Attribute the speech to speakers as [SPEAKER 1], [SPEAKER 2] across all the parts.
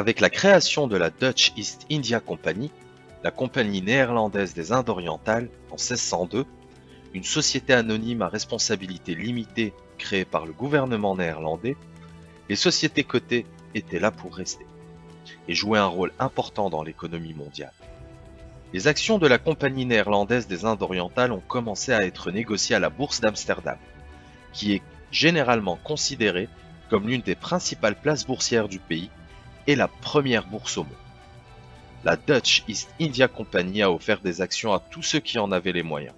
[SPEAKER 1] Avec la création de la Dutch East India Company, la compagnie néerlandaise des Indes orientales, en 1602, une société anonyme à responsabilité limitée créée par le gouvernement néerlandais, les sociétés cotées étaient là pour rester et jouaient un rôle important dans l'économie mondiale. Les actions de la Compagnie néerlandaise des Indes orientales ont commencé à être négociées à la Bourse d'Amsterdam, qui est généralement considérée comme l'une des principales places boursières du pays et la première bourse au monde. La Dutch East India Company a offert des actions à tous ceux qui en avaient les moyens,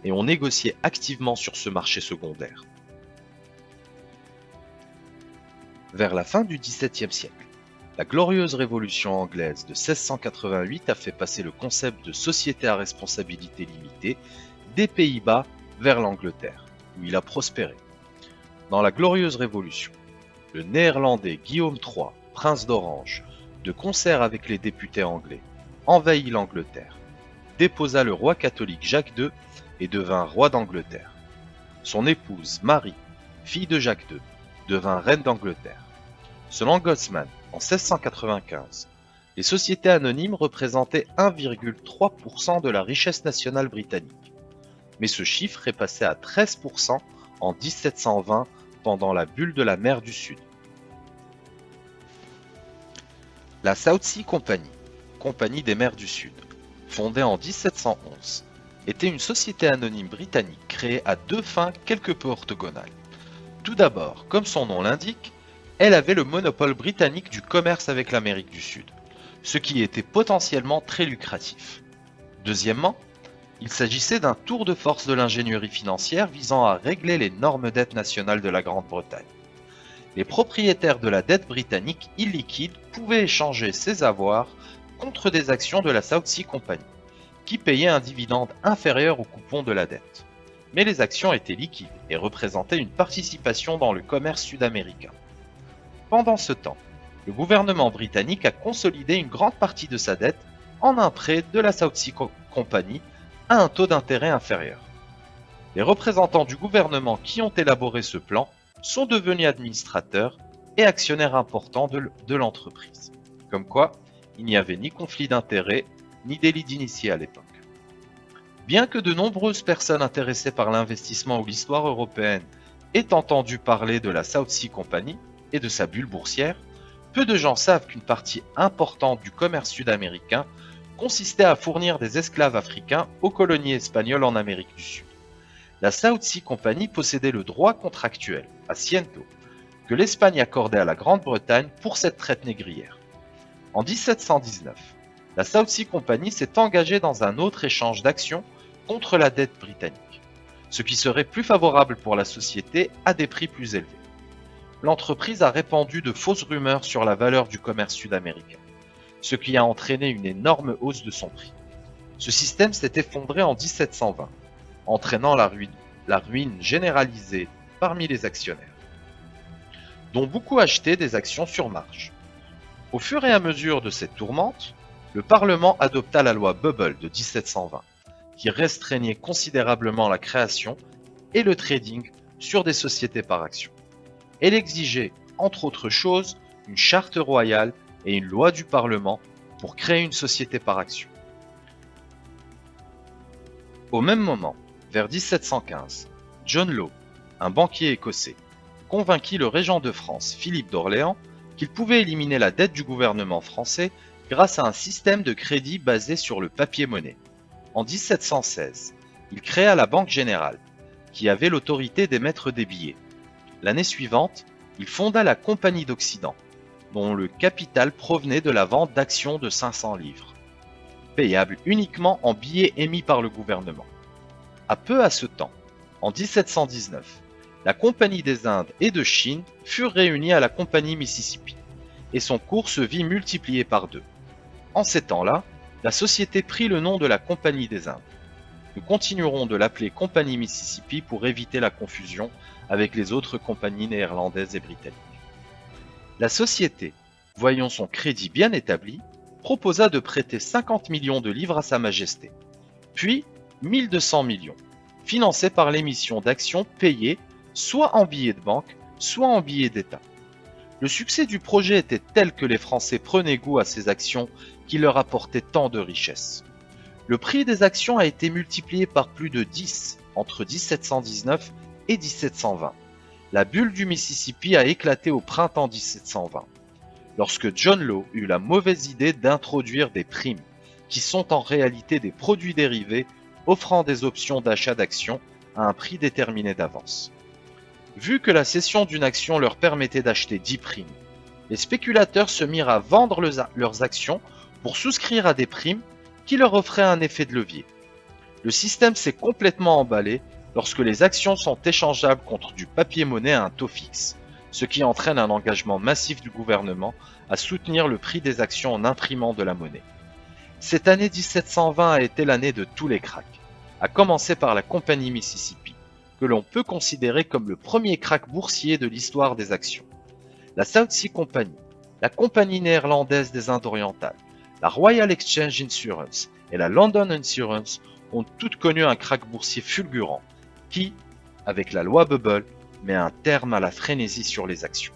[SPEAKER 1] et ont négocié activement sur ce marché secondaire. Vers la fin du XVIIe siècle, la glorieuse révolution anglaise de 1688 a fait passer le concept de société à responsabilité limitée des Pays-Bas vers l'Angleterre, où il a prospéré. Dans la glorieuse révolution, le néerlandais Guillaume III, prince d'Orange, de concert avec les députés anglais, envahit l'Angleterre, déposa le roi catholique Jacques II et devint roi d'Angleterre. Son épouse Marie, fille de Jacques II, devint reine d'Angleterre. Selon Gottesman, en 1695, les sociétés anonymes représentaient 1,3% de la richesse nationale britannique. Mais ce chiffre est passé à 13% en 1720 pendant la bulle de la mer du Sud. La South Sea Company, Compagnie des mers du Sud, fondée en 1711, était une société anonyme britannique créée à deux fins quelque peu orthogonales. Tout d'abord, comme son nom l'indique, elle avait le monopole britannique du commerce avec l'Amérique du Sud, ce qui était potentiellement très lucratif. Deuxièmement, il s'agissait d'un tour de force de l'ingénierie financière visant à régler les énormes dettes nationales de la Grande-Bretagne. Les propriétaires de la dette britannique illiquide pouvaient échanger ces avoirs contre des actions de la South Sea Company, qui payaient un dividende inférieur au coupon de la dette. Mais les actions étaient liquides et représentaient une participation dans le commerce sud-américain. Pendant ce temps, le gouvernement britannique a consolidé une grande partie de sa dette en un prêt de la South Sea Company à un taux d'intérêt inférieur. Les représentants du gouvernement qui ont élaboré ce plan sont devenus administrateurs et actionnaires importants de l'entreprise. Comme quoi, il n'y avait ni conflit d'intérêts, ni délit d'initié à l'époque. Bien que de nombreuses personnes intéressées par l'investissement ou l'histoire européenne aient entendu parler de la South Sea Company et de sa bulle boursière, peu de gens savent qu'une partie importante du commerce sud-américain consistait à fournir des esclaves africains aux colonies espagnoles en Amérique du Sud. La South Sea Company possédait le droit contractuel, asiento, que l'Espagne accordait à la Grande-Bretagne pour cette traite négrière. En 1719, la South Sea Company s'est engagée dans un autre échange d'actions contre la dette britannique, ce qui serait plus favorable pour la société à des prix plus élevés. L'entreprise a répandu de fausses rumeurs sur la valeur du commerce sud-américain, ce qui a entraîné une énorme hausse de son prix. Ce système s'est effondré en 1720, entraînant la ruine généralisée parmi les actionnaires, dont beaucoup achetaient des actions sur marge. Au fur et à mesure de cette tourmente, le Parlement adopta la loi Bubble de 1720, qui restreignait considérablement la création et le trading sur des sociétés par actions. Elle exigeait, entre autres choses, une charte royale et une loi du Parlement pour créer une société par action. Au même moment, vers 1715, John Law, un banquier écossais, convainquit le régent de France, Philippe d'Orléans, qu'il pouvait éliminer la dette du gouvernement français grâce à un système de crédit basé sur le papier-monnaie. En 1716, il créa la Banque Générale, qui avait l'autorité d'émettre des billets. L'année suivante, il fonda la Compagnie d'Occident, dont le capital provenait de la vente d'actions de 500 livres, payables uniquement en billets émis par le gouvernement. Peu à ce temps, en 1719, la Compagnie des Indes et de Chine furent réunies à la Compagnie Mississippi, et son cours se vit multiplié par deux. En ces temps-là, la société prit le nom de la Compagnie des Indes. Nous continuerons de l'appeler Compagnie Mississippi pour éviter la confusion avec les autres compagnies néerlandaises et britanniques. La société, voyant son crédit bien établi, proposa de prêter 50 millions de livres à Sa Majesté, puis 1200 millions, financés par l'émission d'actions payées soit en billets de banque, soit en billets d'État. Le succès du projet était tel que les Français prenaient goût à ces actions qui leur apportaient tant de richesses. Le prix des actions a été multiplié par plus de 10 entre 1719 et 1720. La bulle du Mississippi a éclaté au printemps 1720, lorsque John Law eut la mauvaise idée d'introduire des primes, qui sont en réalité des produits dérivés offrant des options d'achat d'actions à un prix déterminé d'avance. Vu que la cession d'une action leur permettait d'acheter 10 primes, les spéculateurs se mirent à vendre leurs actions pour souscrire à des primes qui leur offraient un effet de levier. Le système s'est complètement emballé lorsque les actions sont échangeables contre du papier-monnaie à un taux fixe, ce qui entraîne un engagement massif du gouvernement à soutenir le prix des actions en imprimant de la monnaie. Cette année 1720 a été l'année de tous les cracks, à commencer par la Compagnie Mississippi, que l'on peut considérer comme le premier krach boursier de l'histoire des actions. La South Sea Company, la Compagnie néerlandaise des Indes orientales, la Royal Exchange Insurance et la London Insurance ont toutes connu un krach boursier fulgurant qui, avec la loi Bubble, met un terme à la frénésie sur les actions.